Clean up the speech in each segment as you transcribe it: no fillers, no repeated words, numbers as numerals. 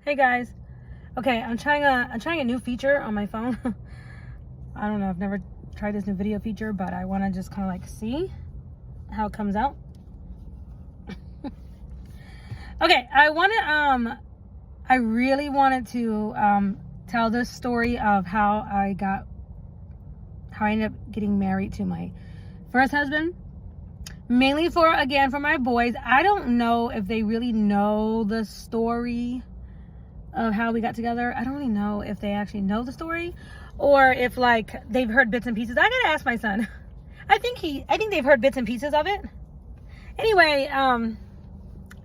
Hey guys. Okay, I'm trying a new feature on my phone. I don't know, I've never tried this new video feature, but I want to just kind of like see how it comes out. Okay, I really wanted to tell this story of how I ended up getting married to my first husband. Mainly for my boys. I don't know if they really know the story of how we got together. I don't really know if they actually know the story or if like they've heard bits and pieces. I gotta ask my son. I think they've heard bits and pieces of it. Anyway,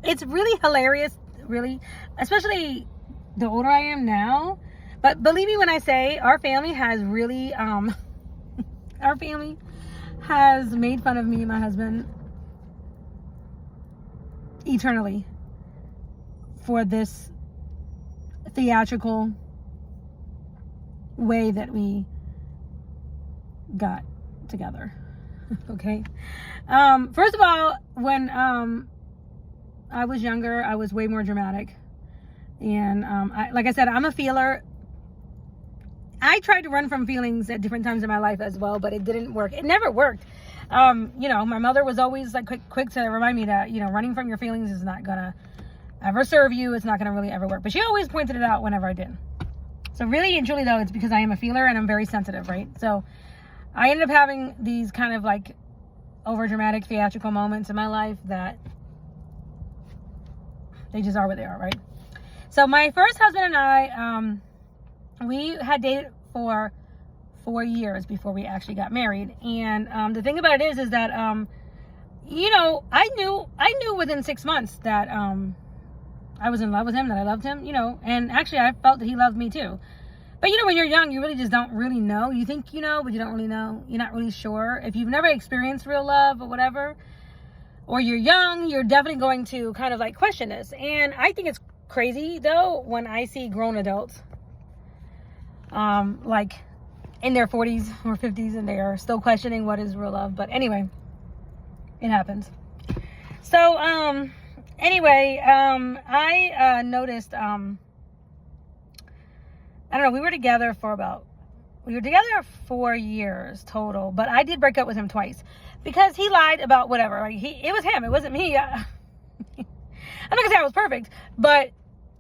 it's really hilarious, really, especially the older I am now. But believe me when I say our family has really our family has made fun of me and my husband eternally for this theatrical way that we got together. Okay. First of all, when I was younger, I was way more dramatic. And like I said, I'm a feeler. I tried to run from feelings at different times in my life as well, but it didn't work. It never worked. You know, my mother was always like quick to remind me that, you know, running from your feelings is not gonna ever serve you. It's not gonna really ever work. But she always pointed it out whenever I did. So really and truly though, it's because I am a feeler and I'm very sensitive, right? So I ended up having these kind of like over dramatic theatrical moments in my life that they just are what they are, right? So my first husband and I, we had dated for 4 years before we actually got married. And the thing about it is that, you know, I knew within 6 months that I was in love with him, that I loved him, you know, and actually I felt that he loved me too. But you know, when you're young, you really just don't really know. You think you know, but you don't really know. You're not really sure. If you've never experienced real love or whatever, or you're young, you're definitely going to kind of like question this. And I think it's crazy though when I see grown adults like in their 40s or 50s and they are still questioning what is real love. But anyway, it happens. So anyway, I noticed I don't know, we were together 4 years total, but I did break up with him twice because he lied about whatever. Like it was him, it wasn't me. I'm not gonna say I was perfect, but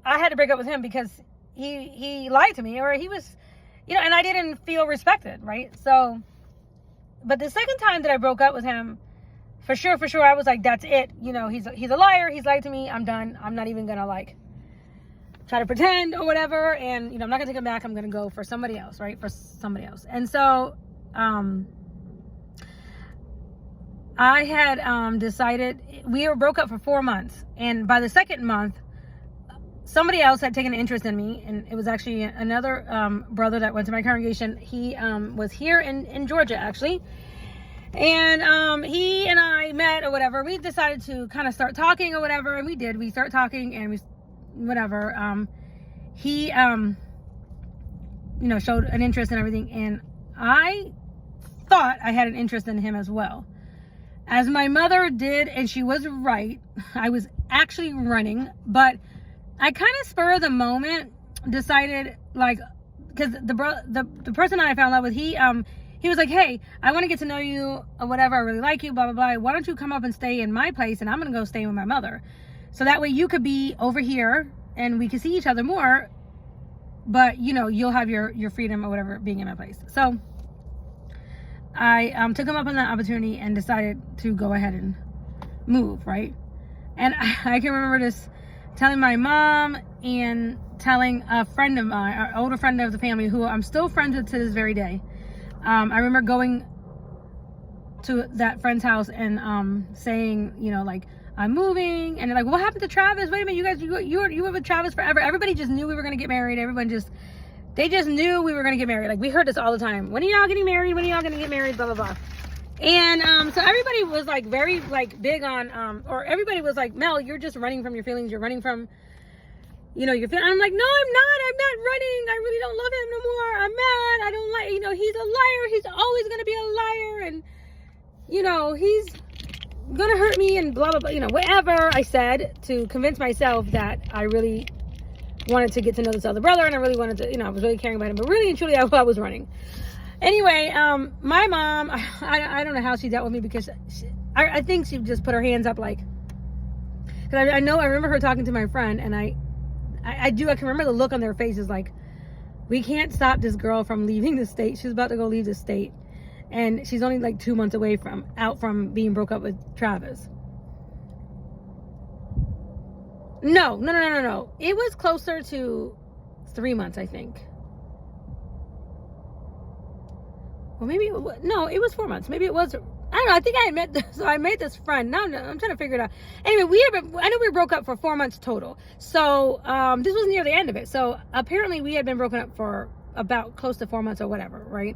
I had to break up with him because he lied to me, or he was, you know, and I didn't feel respected, right? So, but the second time that I broke up with him, for sure, I was like, that's it. You know, he's a liar. He's lied to me. I'm done. I'm not even gonna like try to pretend or whatever. And, you know, I'm not gonna take him back. I'm gonna go for somebody else, right? For somebody else. And so, I had decided, we were broke up for 4 months. And by the second month, somebody else had taken an interest in me, and it was actually another brother that went to my congregation. He was here in Georgia, actually. And he and I met or whatever. We decided to kind of start talking or whatever, and we did. We start talking and whatever. He, you know, showed an interest in everything, and I thought I had an interest in him as well. As my mother did, and she was right. I was actually running, but I kind of spur of the moment decided, like, because the person that I fell in love with, he was like, hey, I want to get to know you or whatever. I really like you, blah, blah, blah. Why don't you come up and stay in my place, and I'm going to go stay with my mother. So that way you could be over here and we could see each other more, but, you know, you'll have your freedom or whatever being in my place. So I took him up on that opportunity and decided to go ahead and move, right? And I can remember this, telling my mom and telling a friend of mine, an older friend of the family, who I'm still friends with to this very day. I remember going to that friend's house and saying, you know, like, I'm moving. And they're like, what happened to Travis? Wait a minute, you guys, you were with Travis forever. Everybody just knew we were going to get married. They just knew we were going to get married. Like, we heard this all the time. When are y'all getting married? When are y'all going to get married? Blah, blah, blah. And so everybody was like very like big on, or everybody was like, Mel, you're just running from your feelings. You're running from, you know, your feelings. I'm like, no, I'm not running. I really don't love him no more. I'm mad. I don't like, you know, he's a liar. He's always going to be a liar. And, you know, he's gonna hurt me and blah blah blah, you know, whatever I said to convince myself that I really wanted to get to know this other brother, and I really wanted to, I was really caring about him, but really and truly, I was running. Anyway, my mom, I don't know how she dealt with me, because I think she just put her hands up, like, because I remember her talking to my friend, and I can remember the look on their faces, like, we can't stop this girl from leaving the state. She's about to go leave the state, and she's only like 2 months away from being broke up with Travis. No. It was closer to 3 months, I think. Or maybe, it was 4 months. Maybe it was, I don't know. I think I made this friend. Now I'm trying to figure it out. Anyway, I know we broke up for 4 months total. So, this was near the end of it. So apparently we had been broken up for about close to 4 months or whatever, right?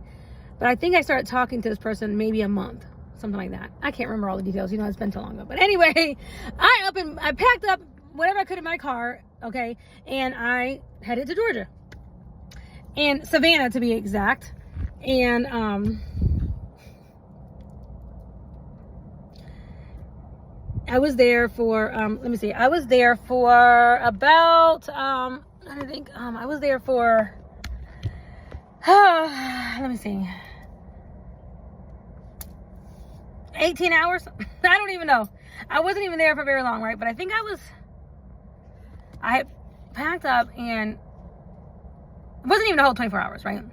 But I think I started talking to this person maybe a month, something like that. I can't remember all the details. It's been so long ago. But anyway, I packed up whatever I could in my car, okay, and I headed to Georgia, and Savannah to be exact. And I was there for I was there for about I was there for let me see, 18 hours. I don't even know. I wasn't even there for very long, right? But I think I had packed up, and it wasn't even a whole 24 hours, right?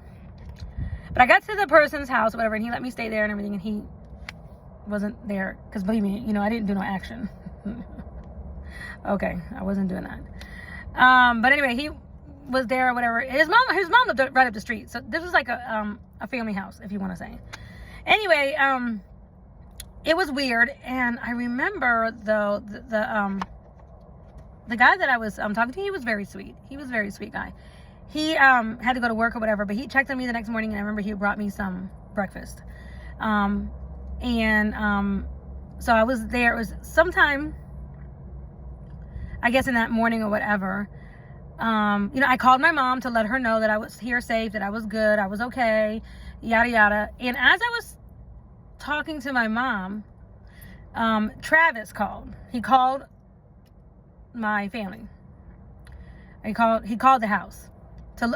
But I got to the person's house or whatever, and he let me stay there and everything, and he wasn't there, because believe me, I didn't do no action. Okay, I wasn't doing that. But anyway, he was there or whatever. His mom lived right up the street, so this was like a family house, if you want to say. Anyway, it was weird, and I remember though the guy that I was talking to, he was very sweet. He was a very sweet guy. He had to go to work or whatever, but he checked on me the next morning, and I remember he brought me some breakfast. So I was there. It was sometime, I guess, in that morning or whatever. I called my mom to let her know that I was here safe, that I was good, I was okay, yada yada. And as I was talking to my mom, Travis called. He called my family. He called the house.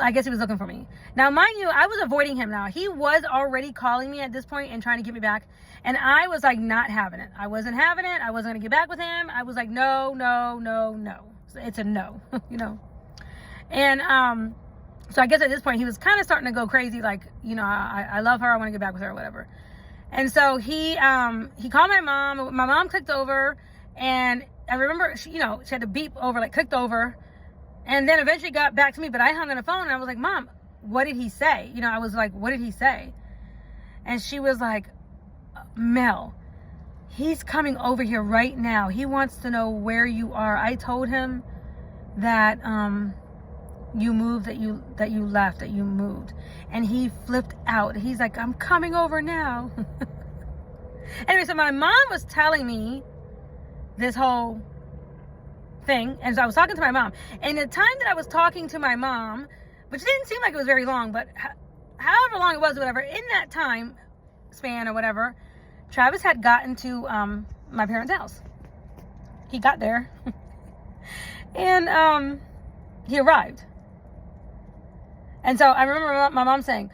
I guess he was looking for me. Now, mind you, I was avoiding him now. He was already calling me at this point and trying to get me back. And I was like not having it. I wasn't having it. I wasn't going to get back with him. I was like, no. It's a no, And so I guess at this point he was kind of starting to go crazy. Like, I love her. I want to get back with her or whatever. And so he called my mom. My mom clicked over, and I remember she had to beep over, like clicked over. And then eventually got back to me, but I hung on the phone, and I was like, Mom, what did he say? I was like, what did he say? And she was like, Mel, he's coming over here right now. He wants to know where you are. I told him that you moved, that you left, that you moved. And he flipped out. He's like, I'm coming over now. Anyway, so my mom was telling me this whole thing, and so I was talking to my mom, and the time that I was talking to my mom, which didn't seem like it was very long, but however long it was, whatever, in that time span or whatever, Travis had gotten to my parents' house. He got there and he arrived. And so I remember my mom saying,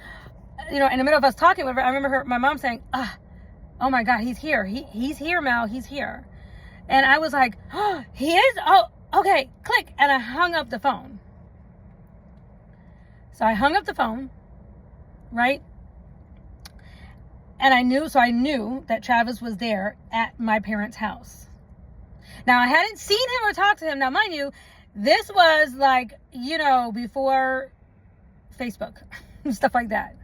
in the middle of us talking, whatever, I remember my mom saying, oh my God, he's here. He's here, Mel, he's here. And I was like, oh, he is? Oh, okay, click. And I hung up the phone. So I hung up the phone, right? And I knew that Travis was there at my parents' house. Now, I hadn't seen him or talked to him. Now, mind you, this was like, before Facebook and stuff like that.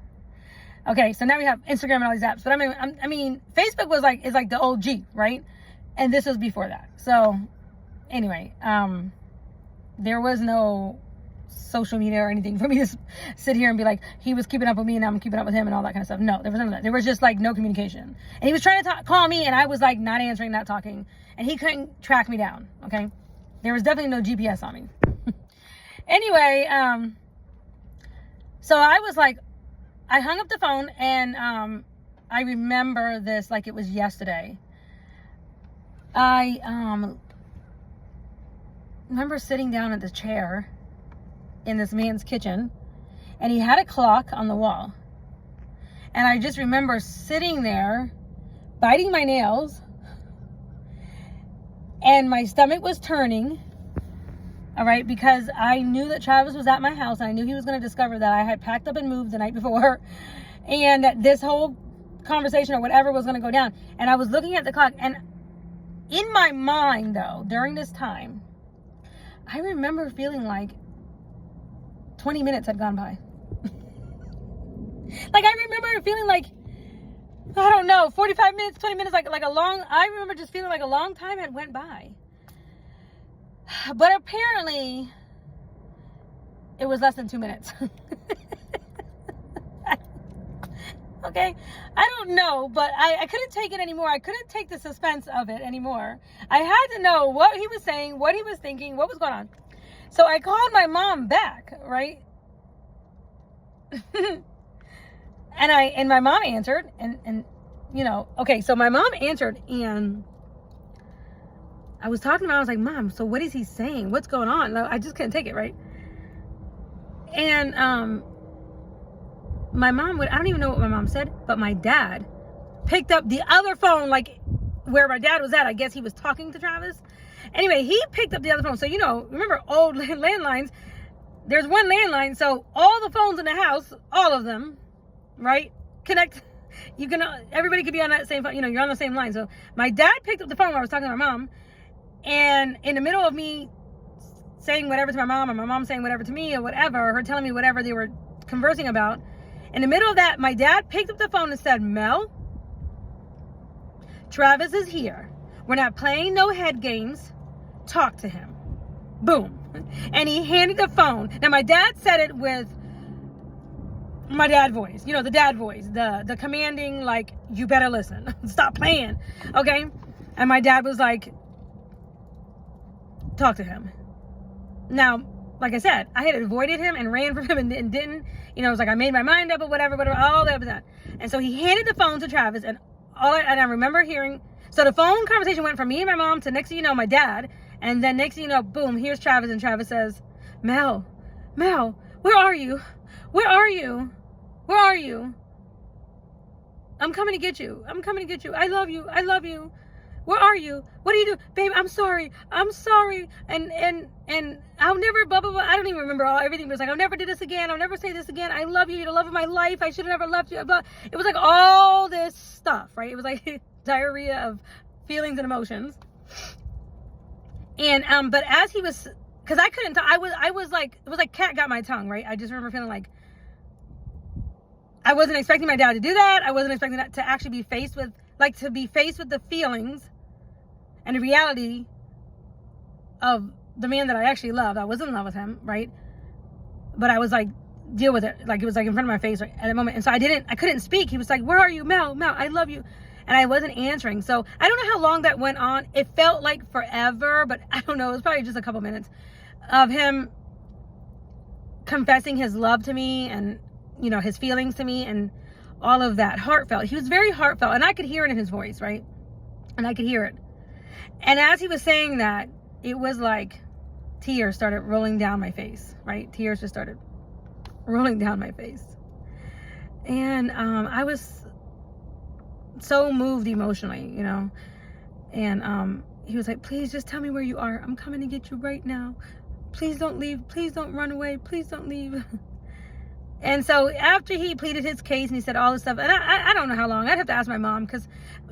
Okay, so now we have Instagram and all these apps. But I mean, Facebook is like the OG, right? And this was before that. So anyway, there was no social media or anything for me to sit here and be like, he was keeping up with me and I'm keeping up with him and all that kind of stuff. No, there was none of that. There was just like no communication. And he was trying to call me, and I was like not answering, not talking. And he couldn't track me down, okay? There was definitely no GPS on me. Anyway, so I was like, I hung up the phone, and I remember this like it was yesterday. I remember sitting down at the chair, in this man's kitchen, and he had a clock on the wall. And I just remember sitting there, biting my nails, and my stomach was turning, all right, because I knew that Travis was at my house, and I knew he was going to discover that I had packed up and moved the night before, and that this whole conversation or whatever was going to go down. And I was looking at the clock, and in my mind, though, during this time, I remember feeling like 20 minutes had gone by. Like, I remember feeling like, I don't know, 45 minutes, 20 minutes, like a long, I remember just feeling like a long time had went by. But apparently, it was less than 2 minutes. Okay? I don't know, but I couldn't take it anymore. I couldn't take the suspense of it anymore. I had to know what he was saying, what he was thinking, what was going on. So I called my mom back, right? And my mom answered, and you know, okay, so my mom answered, and I was talking to her, I was like, Mom, so what is he saying? What's going on? I just couldn't take it, right? And my mom I don't even know what my mom said, but my dad picked up the other phone, like where my dad was at. I guess he was talking to Travis. Anyway, he picked up the other phone. So, you know, remember old landlines, there's one landline, so all the phones in the house, all of them, right, connect. You can, everybody could be on that same phone, you know, you're on the same line. So my dad picked up the phone when I was talking to my mom, and in the middle of me saying whatever to my mom, or my mom saying whatever to me, or whatever, or her telling me whatever they were conversing about, in the middle of that, my dad picked up the phone and said, Mel, Travis is here. We're not playing no head games. Talk to him. Boom. And he handed the phone. Now, my dad said it with my dad voice. You know, the dad voice. The commanding, like, you better listen. Stop playing. Okay? And my dad was like, talk to him. Now, like I said, I had avoided him and ran from him and didn't. You know, it was like I made my mind up or whatever, all that. And so he handed the phone to Travis, and I remember hearing, so the phone conversation went from me and my mom to, next thing you know, my dad. And then next thing you know, boom, here's Travis, and Travis says, Mel, where are you? Where are you? Where are you? I'm coming to get you. I'm coming to get you. I love you. I love you. Where are you? What do you do? Babe, I'm sorry. I'm sorry. And I'll never, blah, blah, blah. I don't even remember everything. But it was like, I'll never do this again. I'll never say this again. I love you. You're the love of my life. I should have never left you. But it was like all this stuff, right? It was like diarrhea of feelings and emotions. And, but as he was, cause I couldn't, I was like, it was like cat got my tongue, right? I just remember feeling like, I wasn't expecting my dad to do that. I wasn't expecting that to actually be faced with, like, to be faced with the feelings and the reality of the man that I actually loved. I was in love with him, right? But I was like, deal with it. Like, it was like in front of my face right at the moment. And so I couldn't speak. He was like, where are you? Mel, I love you. And I wasn't answering. So I don't know how long that went on. It felt like forever, but I don't know. It was probably just a couple minutes of him confessing his love to me and, you know, his feelings to me and all of that. Heartfelt. He was very heartfelt, and I could hear it in his voice, right? And I could hear it. And as he was saying that, it was like tears started rolling down my face, right? Tears just started rolling down my face. And I was so moved emotionally, you know. And he was like, please just tell me where you are. I'm coming to get you right now. Please don't leave. Please don't run away. Please don't leave. And so after he pleaded his case and he said all this stuff, and I don't know how long, I'd have to ask my mom, because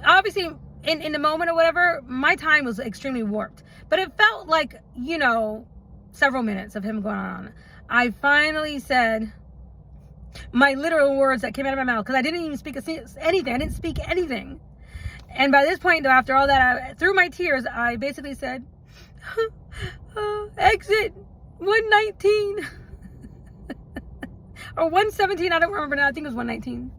obviously in the moment or whatever, my time was extremely warped. But it felt like, you know, several minutes of him going on. I finally said my literal words that came out of my mouth, because I didn't even speak anything. I didn't speak anything. And by this point, though, after all that, through my tears, I basically said, exit 119. Or 117, I don't remember now. I think it was 119.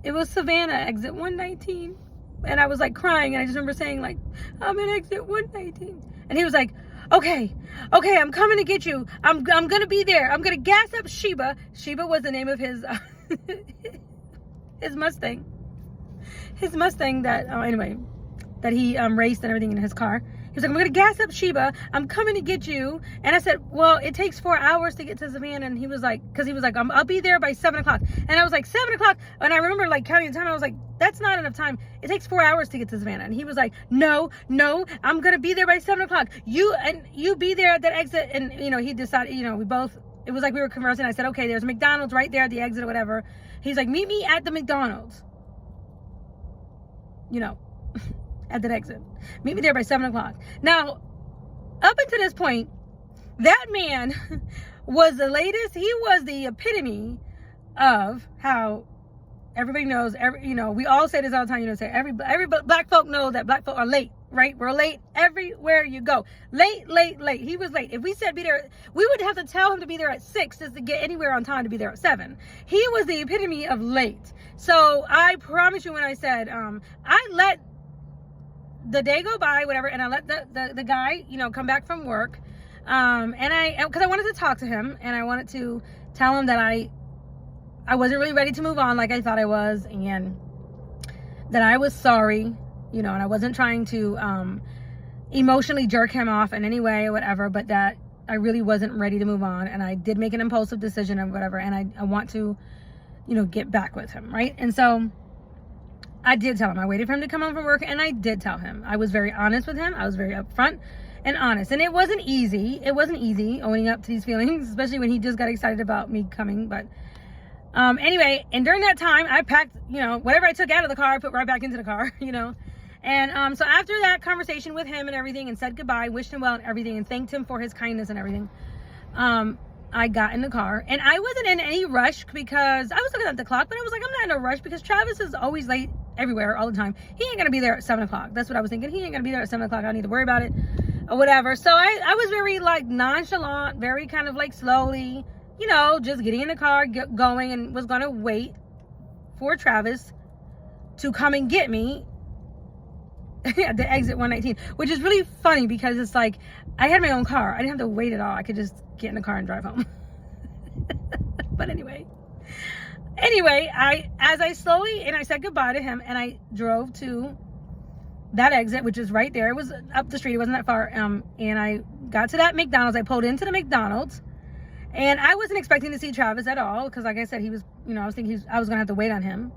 It was Savannah, exit 119. And I was like crying, and I just remember saying, like, I'm at exit 119. And he was like, okay, I'm coming to get you. I'm gonna be there. I'm gonna gas up Sheba. Sheba was the name of his his Mustang. His Mustang that, anyway, that he raced and everything in his car. He was like, I'm going to gas up Sheba. I'm coming to get you. And I said, well, it takes 4 hours to get to Savannah. And he was like, because he was like, I'll be there by 7 o'clock. And I was like, 7 o'clock. And I remember like counting the time. I was like, that's not enough time. It takes 4 hours to get to Savannah. And he was like, no, I'm going to be there by 7 o'clock. You be there at that exit. And, you know, he decided, you know, it was like we were conversing. I said, okay, there's a McDonald's right there at the exit or whatever. He's like, meet me at the McDonald's. You know, at that exit. Meet me there by 7 o'clock. Now, up until this point, that man was the latest. He was the epitome of how everybody knows. You know, we all say this all the time. You know, say every black folk know that black folk are late, right? We're late everywhere you go. Late. He was late. If we said be there, we would have to tell him to be there at 6 just to get anywhere on time to be there at 7. He was the epitome of late. So I promise you, when I said, I let the day go by, whatever, and I let the guy, you know, come back from work, because I wanted to talk to him, and I wanted to tell him that I wasn't really ready to move on like I thought I was, and that I was sorry, you know, and I wasn't trying to emotionally jerk him off in any way or whatever, but that I really wasn't ready to move on, and I did make an impulsive decision or whatever, and I want to, you know, get back with him, right? And so I did tell him. I waited for him to come home from work, and I did tell him. I was very honest with him. I was very upfront and honest. And it wasn't easy. It wasn't easy owning up to these feelings, especially when he just got excited about me coming. But anyway, and during that time, I packed, you know, whatever I took out of the car, I put right back into the car, you know. And so after that conversation with him and everything, and said goodbye, wished him well and everything, and thanked him for his kindness and everything, I got in the car, and I wasn't in any rush because I was looking at the clock, but I was like, I'm not in a rush because Travis is always late everywhere all the time. He ain't gonna be there at 7 o'clock. That's what I was thinking. He ain't gonna be there at 7 o'clock. I don't need to worry about it or whatever. So I was very like nonchalant, very kind of like slowly, you know, just getting in the car, going, and was gonna wait for Travis to come and get me at the exit 119, which is really funny because it's like I had my own car. I didn't have to wait at all. I could just get in the car and drive home. But anyway, as I slowly, and I said goodbye to him, and I drove to that exit, which is right there. It was up the street. It wasn't that far. And I got to that McDonald's. I pulled into the McDonald's, and I wasn't expecting to see Travis at all because, like I said, he was, you know, I was thinking I was gonna have to wait on him.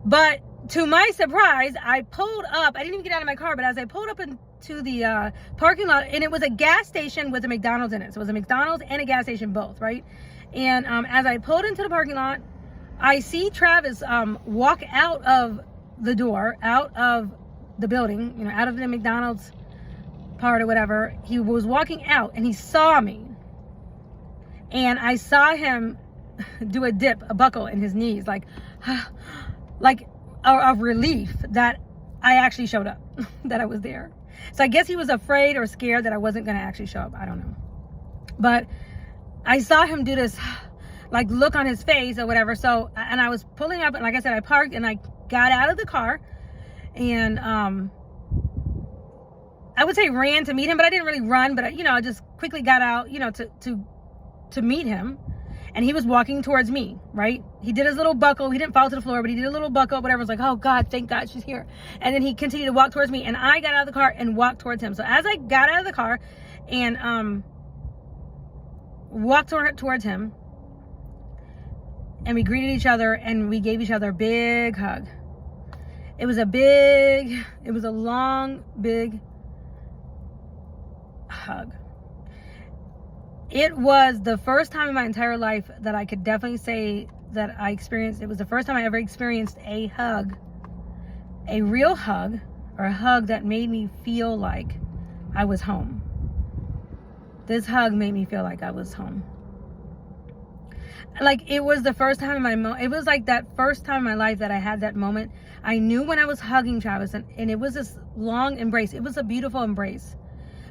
But to my surprise, I pulled up. I didn't even get out of my car, but as I pulled up into the parking lot, and it was a gas station with a McDonald's in it. So it was a McDonald's and a gas station both, right? And as I pulled into the parking lot, I see Travis walk out of the door, out of the building, you know, out of the McDonald's part or whatever. He was walking out, and he saw me. And I saw him do a dip, a buckle in his knees, like of relief that I actually showed up, that I was there. So I guess he was afraid or scared that I wasn't going to actually show up. I don't know. But I saw him do this, like, look on his face or whatever. So, and I was pulling up, and like I said, I parked, and I got out of the car, and I would say ran to meet him, but I didn't really run, but you know, I just quickly got out, you know, to meet him. And he was walking towards me, right? He did his little buckle. He didn't fall to the floor, but he did a little buckle. But everyone's like, oh, God, thank God she's here. And then he continued to walk towards me. And I got out of the car and walked towards him. So as I got out of the car and walked towards him, and we greeted each other, and we gave each other a big hug. It was a long, big hug. It was the first time in my entire life that I could definitely say that I experienced. It was the first time I ever experienced a hug, a real hug, or a hug that made me feel like I was home. This hug made me feel like I was home. Like, it was the first time in it was like that first time in my life that I had that moment. I knew when I was hugging Travis, and it was this long embrace. It was a beautiful embrace.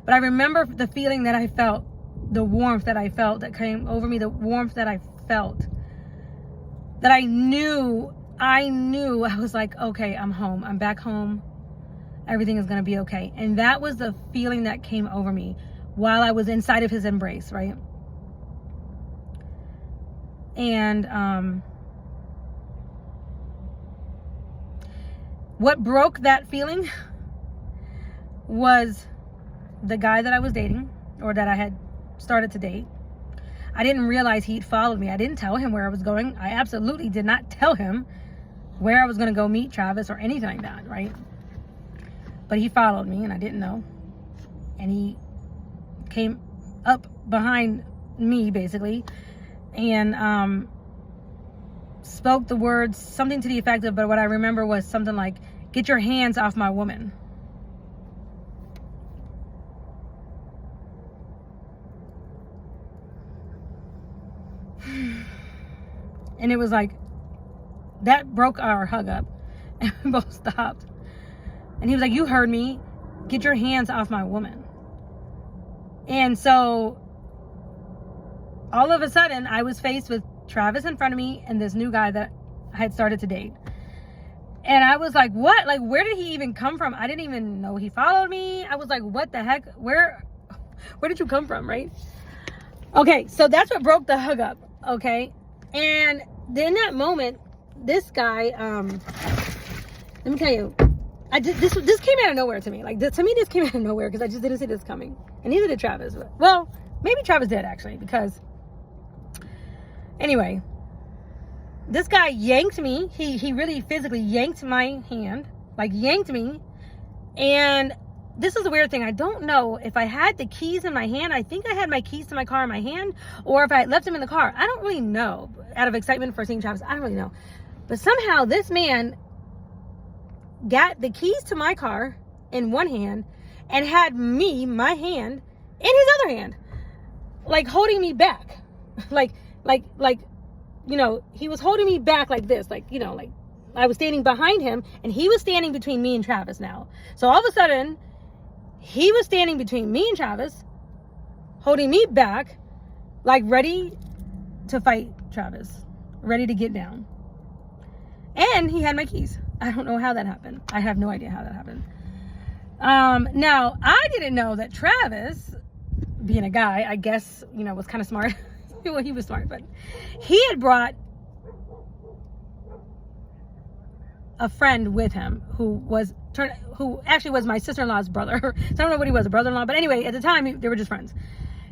But I remember the feeling that I felt, the warmth that I felt that came over me, the warmth that I felt, that I knew I was like, okay, I'm home. I'm back home. Everything is going to be okay. And that was the feeling that came over me while I was inside of his embrace, right? And what broke that feeling was the guy that I was dating, or that I had started to date. I didn't realize he'd followed me. I didn't tell him where I was going. I absolutely did not tell him where I was going to go meet Travis or anything like that, right? But he followed me, and I didn't know. And he came up behind me, basically, and spoke the words, something to the effect of, but what I remember was something like, "Get your hands off my woman." And it was like, that broke our hug up. And we both stopped. And he was like, "You heard me. Get your hands off my woman." And so all of a sudden, I was faced with Travis in front of me and this new guy that I had started to date. And I was like, what? Like, where did he even come from? I didn't even know he followed me. I was like, what the heck? Where did you come from, right? Okay, so that's what broke the hug up, okay? And in that moment, this guy, let me tell you, this came out of nowhere to me. Like, to me, this came out of nowhere because I just didn't see this coming. And neither did Travis. Well, maybe Travis did, actually, because anyway, this guy yanked me. He really physically yanked my hand, like yanked me. And this is a weird thing. I don't know if I had the keys in my hand. I think I had my keys to my car in my hand, or if I left them in the car. I don't really know. Out of excitement for seeing Travis, I don't really know. But somehow this man got the keys to my car in one hand and had me, my hand, in his other hand, like holding me back. like, you know, he was holding me back like this, like, you know, like I was standing behind him and he was standing between me and Travis now. So all of a sudden, he was standing between me and Travis, holding me back, like ready to fight Travis, ready to get down. And he had my keys. I don't know how that happened. I have no idea how that happened. Now, I didn't know that Travis, being a guy, I guess, you know, was kind of smart. Well, he was smart, but he had brought a friend with him who actually was my sister-in-law's brother. So I don't know what he was, a brother-in-law, but anyway, at the time, they were just friends.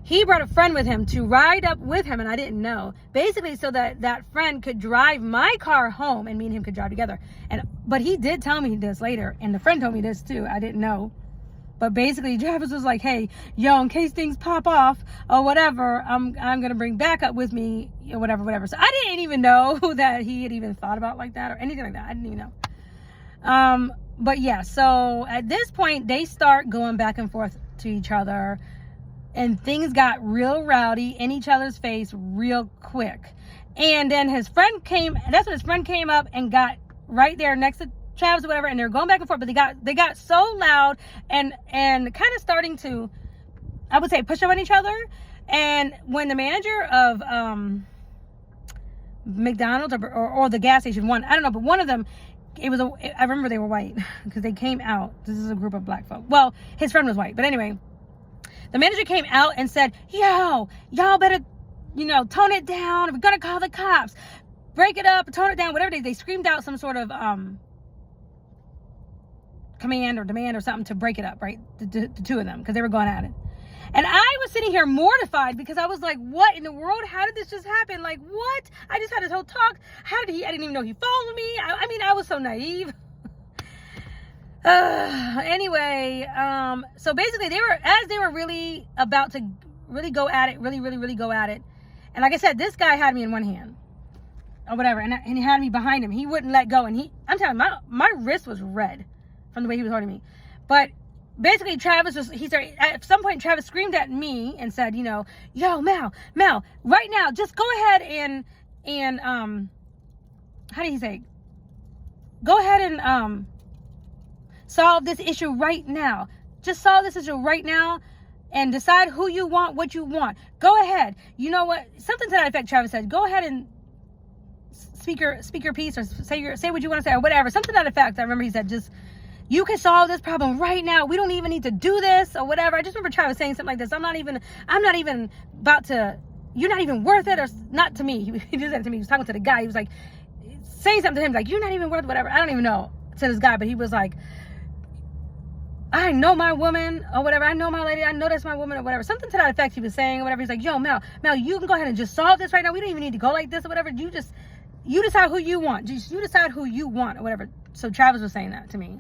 He brought a friend with him to ride up with him, and I didn't know. Basically, so that friend could drive my car home, and me and him could drive together. But he did tell me this later, and the friend told me this too. I didn't know. But basically, Travis was like, "Hey, yo, in case things pop off or whatever, I'm gonna bring backup with me, or whatever." So I didn't even know that he had even thought about like that or anything like that. I didn't even know. But yeah, so at this point, they start going back and forth to each other. And things got real rowdy in each other's face real quick. And then his friend that's when his friend came up and got right there next to Travis or whatever, and they're going back and forth, but they got so loud and kind of starting to, I would say, push up on each other. And when the manager of McDonald's or the gas station, I don't know, but one of them, I remember they were white because they came out. This is a group of black folk. Well, his friend was white, but anyway, the manager came out and said, "Yo, y'all better, you know, tone it down. We're gonna call the cops. Break it up, tone it down." Whatever they screamed out some sort of command or demand or something to break it up, right? The two of them, because they were going at it. And I was sitting here mortified because I was like, what in the world? How did this just happen? Like, what? I just had this whole talk. How did I didn't even know he followed me. I mean, I was so naive. Anyway, so basically they were really about to really go at it, really go at it. And like I said, this guy had me in one hand or whatever, and he had me behind him. He wouldn't let go. And I'm telling you, my wrist was red from the way he was holding me. But basically at some point Travis screamed at me and said, you know, "Yo, Mel, right now, just go ahead and how did he say? Go ahead and solve this issue right now. Just solve this issue right now and decide who you want, what you want. Go ahead. You know what?" Something to that effect, Travis said. "Go ahead and speak your piece, or say what you want to say, or whatever." Something to that effect. I remember he said, "Just, you can solve this problem right now. We don't even need to do this," or whatever. I just remember Travis saying something like this. I'm not even about to, "You're not even worth it," or not to me. He did that to me. He was talking to the guy. He was like saying something to him like, "You're not even worth whatever." I don't even know, to this guy, but he was like, I know my woman or whatever. I know my lady. I know that's my woman or whatever. Something to that effect he was saying or whatever. He's like, yo, Mel, you can go ahead and just solve this right now. We don't even need to go like this or whatever. You decide who you want. You decide who you want or whatever. So Travis was saying that to me.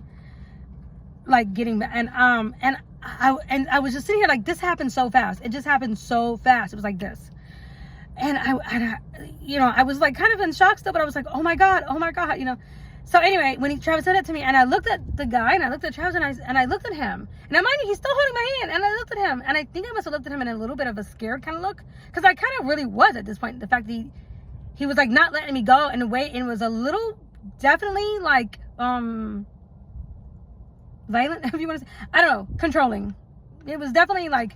Like getting back. And I was just sitting here like, this happened so fast. It just happened so fast. It was like this. And I was like kind of in shock still, but I was like, oh my God, you know. So anyway, when Travis said that to me, and I looked at the guy, and I looked at Travis, and I looked at him. And now, mind you, he's still holding my hand, and I looked at him, and I think I must have looked at him in a little bit of a scared kind of look, because I kind of really was at this point. The fact that he was like not letting me go in a way, and it was a little, definitely like violent, if you want to say, I don't know, controlling. It was definitely like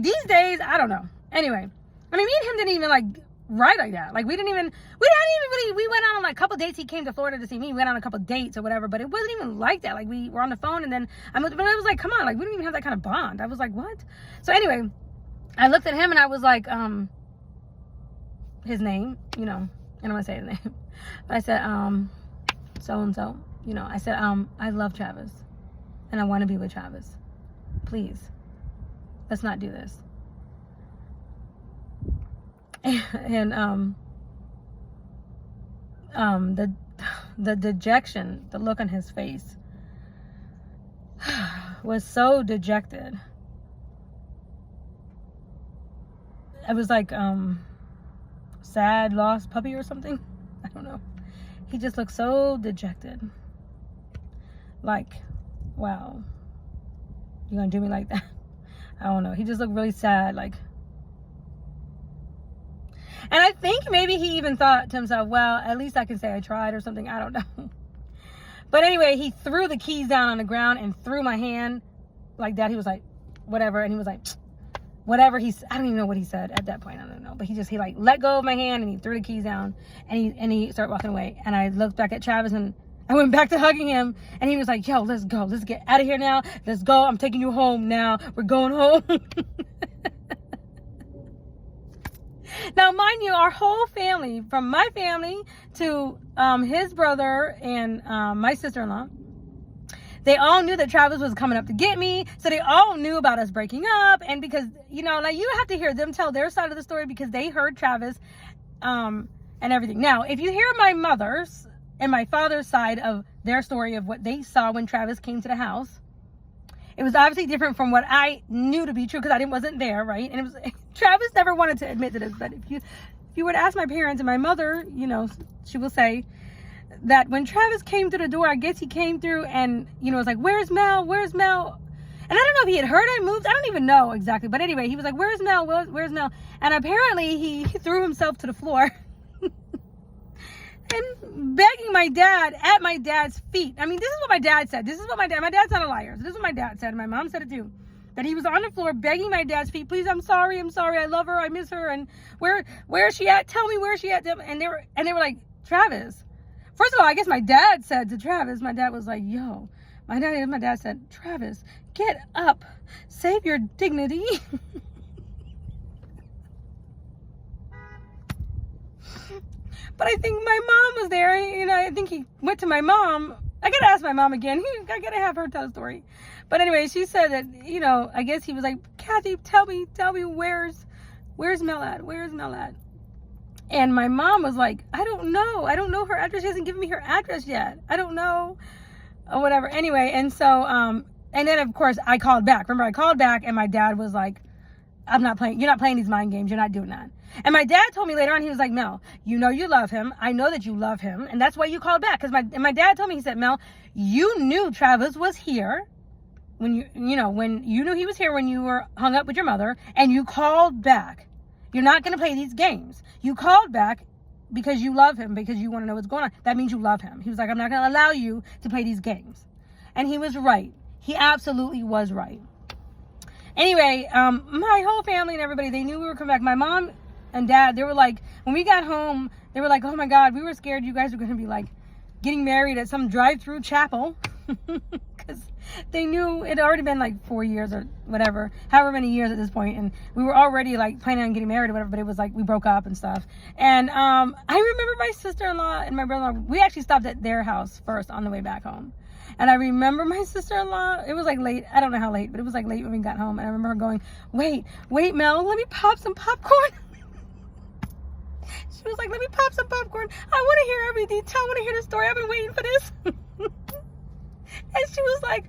these days, I don't know. Anyway, I mean, me and him didn't even like ride like that. Like we hadn't even really, we went on like a couple dates. He came to Florida to see me. We went on a couple dates or whatever, but it wasn't even like that. Like we were on the phone, and then but I was like, come on, like we don't even have that kind of bond. I was like, what? So anyway, I looked at him and I was like, his name, you know, I don't want to say his name, but I said, so-and-so, you know, I said, I love Travis and I want to be with Travis. Please, let's not do this. And the dejection, the look on his face was so dejected. I was like sad lost puppy or something. I don't know. He just looked so dejected. Like, wow, you gonna do me like that? I don't know. He just looked really sad, like. And I think maybe he even thought to himself, well, at least I can say I tried or something. I don't know. But anyway, he threw the keys down on the ground and threw my hand like that. He was like, whatever. And he was like, whatever. I don't even know what he said at that point. I don't know. But he like let go of my hand and he threw the keys down and he started walking away. And I looked back at Travis and I went back to hugging him. And he was like, yo, let's go. Let's get out of here now. Let's go. I'm taking you home now. We're going home. Now, mind you, our whole family, from my family to his brother and my sister-in-law, they all knew that Travis was coming up to get me. So they all knew about us breaking up. And because, you know, like you have to hear them tell their side of the story because they heard Travis and everything. Now, if you hear my mother's and my father's side of their story of what they saw when Travis came to the house, it was obviously different from what I knew to be true because I wasn't there, right? And it was Travis never wanted to admit to this, but if you were to ask my parents and my mother, you know, she will say that when Travis came through the door, I guess he came through and, you know, was like, where's Mel? Where's Mel? And I don't know if he had heard I moved. I don't even know exactly. But anyway, he was like, where's Mel? Where's Mel? And apparently he threw himself to the floor and begging my dad at my dad's feet. I mean, this is what my dad said. My dad's not a liar. So this is what my dad said. And my mom said it too. That he was on the floor begging my dad's feet. Please, I'm sorry. I love her. I miss her. And where is she at? Tell me where is she at? And they were like, Travis. First of all, I guess my dad said to Travis, my dad was like, yo, my dad said, Travis, get up. Save your dignity. But I think my mom was there. You know, I think he went to my mom. I gotta ask my mom again. I gotta have her tell the story. But anyway, she said that, you know, I guess he was like, Kathy, tell me where's Mel at? Where's Mel at? And my mom was like, I don't know her address. She hasn't given me her address yet. I don't know. Or whatever. Anyway, and so, and then of course I called back. Remember, I called back and my dad was like, you're not playing these mind games. You're not doing that. And my dad told me later on, he was like, Mel, you know you love him. I know that you love him. And that's why you called back. Because my dad told me, he said, Mel, you knew Travis was here when when you knew he was here when you were hung up with your mother and you called back. You're not going to play these games. You called back because you love him, because you want to know what's going on. That means you love him. He was like, I'm not going to allow you to play these games. And he was right. He absolutely was right. Anyway, my whole family and everybody, they knew we were coming back. My mom and dad, they were like, when we got home, they were like, oh my God, we were scared you guys were going to be like getting married at some drive-through chapel. Because they knew it had already been like 4 years or whatever, however many years at this point, and we were already like planning on getting married or whatever, but it was like we broke up and stuff. And I remember my sister-in-law and my brother-in-law, we actually stopped at their house first on the way back home. And I remember my sister-in-law, it was like late, I don't know how late, but it was like late when we got home. And I remember her going, wait, Mel, let me pop some popcorn. She was like, let me pop some popcorn. I want to hear every detail. I want to hear the story. I've been waiting for this. And she was like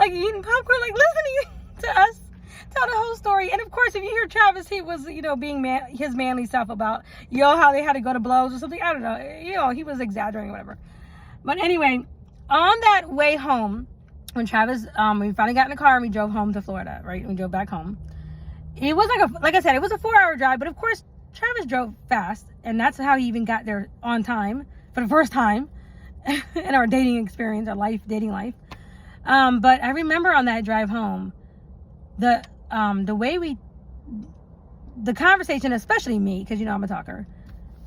eating popcorn, like listening to us tell the whole story. And of course, if you hear Travis, he was, being his manly self about, how they had to go to blows or something. I don't know. He was exaggerating or whatever. But anyway, on that way home, when Travis, we finally got in the car and we drove home to Florida, right? We drove back home. It was like I said, it was a 4-hour drive, but of course, Travis drove fast, and that's how he even got there on time for the first time in our dating experience, our dating life. But I remember on that drive home, the way the conversation, especially me, because I'm a talker,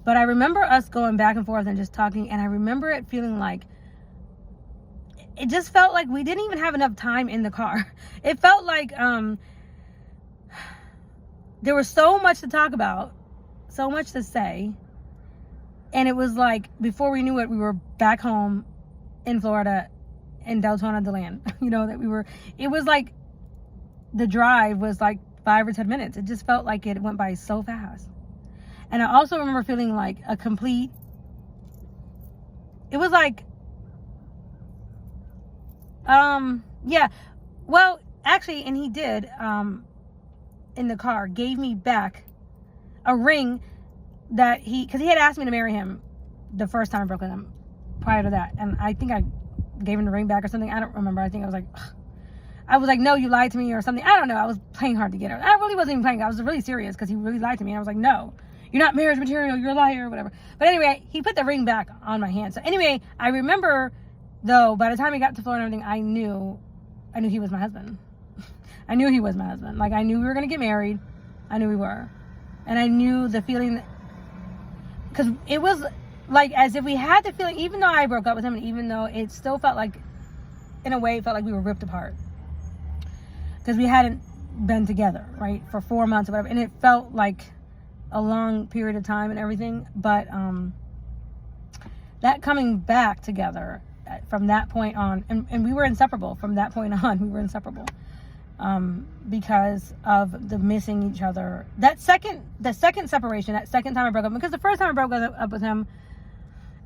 but I remember us going back and forth and just talking, and I remember it feeling like, it just felt like we didn't even have enough time in the car. It felt like there was so much to talk about, so much to say, and it was like, before we knew it, we were back home in Florida, in Deltona, DeLand. It was like, the drive was like 5 or 10 minutes. It just felt like it went by so fast. And I also remember feeling like it was like, yeah, well, actually, and he did, in the car, gave me back a ring that because he had asked me to marry him the first time I broke with him prior to that. And I think I gave him the ring back or something. I don't remember. I think I was like, ugh. I was like, no, you lied to me or something. I don't know. I was playing hard to get her. I really wasn't even playing. I was really serious because he really lied to me. And I was like, no, you're not marriage material. You're a liar or whatever. But anyway, he put the ring back on my hand. So anyway, I remember, though, by the time we got to Florida and everything, I knew he was my husband. I knew he was my husband. Like, I knew we were going to get married. I knew we were. And I knew the feeling, because it was like as if we had the feeling, even though I broke up with him, and even though it still felt like, in a way, it felt like we were ripped apart. Because we hadn't been together, right, for 4 months or whatever. And it felt like a long period of time and everything. But that coming back together from that point on, and we were inseparable from that point on. We were inseparable because of the missing each other. The second separation, that second time I broke up, because the first time I broke up with him,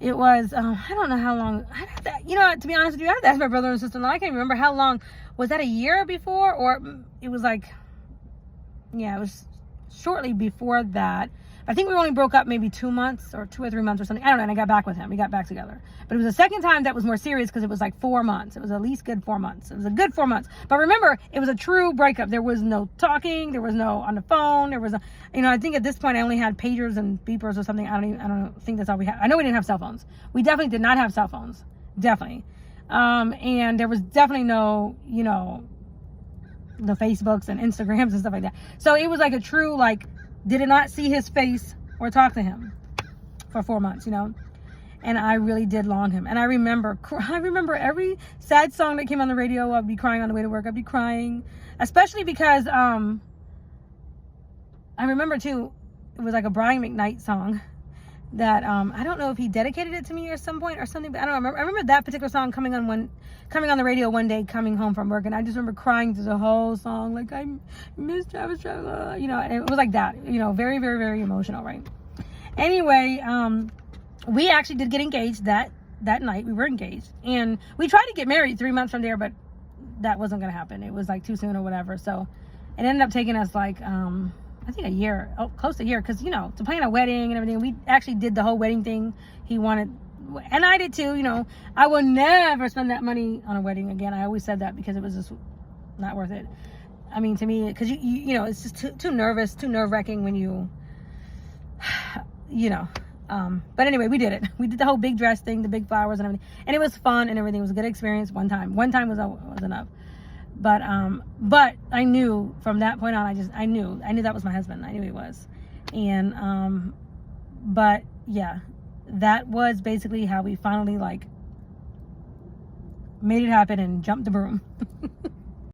it was, I don't know how long. I'd have to, to be honest with you, I had to ask my brother and sister-in-law. I can't remember how long. Was that a year before? Or it was like, yeah, it was shortly before that. I think we only broke up maybe 2 months or 2 or 3 months or something. I don't know. And I got back with him. We got back together. But it was the second time that was more serious because it was like 4 months. It was at least good 4 months. It was a good 4 months. But remember, it was a true breakup. There was no talking. There was no on the phone. There was a, I think at this point I only had pagers and beepers or something. I don't think that's all we had. I know we didn't have cell phones. We definitely did not have cell phones. Definitely. And there was definitely no, the Facebooks and Instagrams and stuff like that. So it was like a true, did not see his face or talk to him for 4 months, and I really did long him. And I remember every sad song that came on the radio, I'd be crying on the way to work. I'd be crying, especially because, I remember too, it was like a Brian McKnight song that, I don't know if he dedicated it to me at some point or something, but I don't know. I remember that particular song coming on the radio one day, coming home from work, and I just remember crying through the whole song, like, I miss Travis, and it was like that, very, very, very emotional, right? Anyway, we actually did get engaged that night. We were engaged, and we tried to get married 3 months from there, but that wasn't going to happen. It was like too soon or whatever. So it ended up taking us I think a year, close to a year, because, to plan a wedding and everything. We actually did the whole wedding thing. He wanted, and I did too, I will never spend that money on a wedding again. I always said that because it was just not worth it. I mean, to me, because, it's just too nervous, too nerve-wracking when you, but anyway, we did it. We did the whole big dress thing, the big flowers and everything. And it was fun and everything. It was a good experience one time. One time was enough. But I knew from that point on, I knew that was my husband. I knew he was. And, but yeah, that was basically how we finally made it happen and jumped the broom.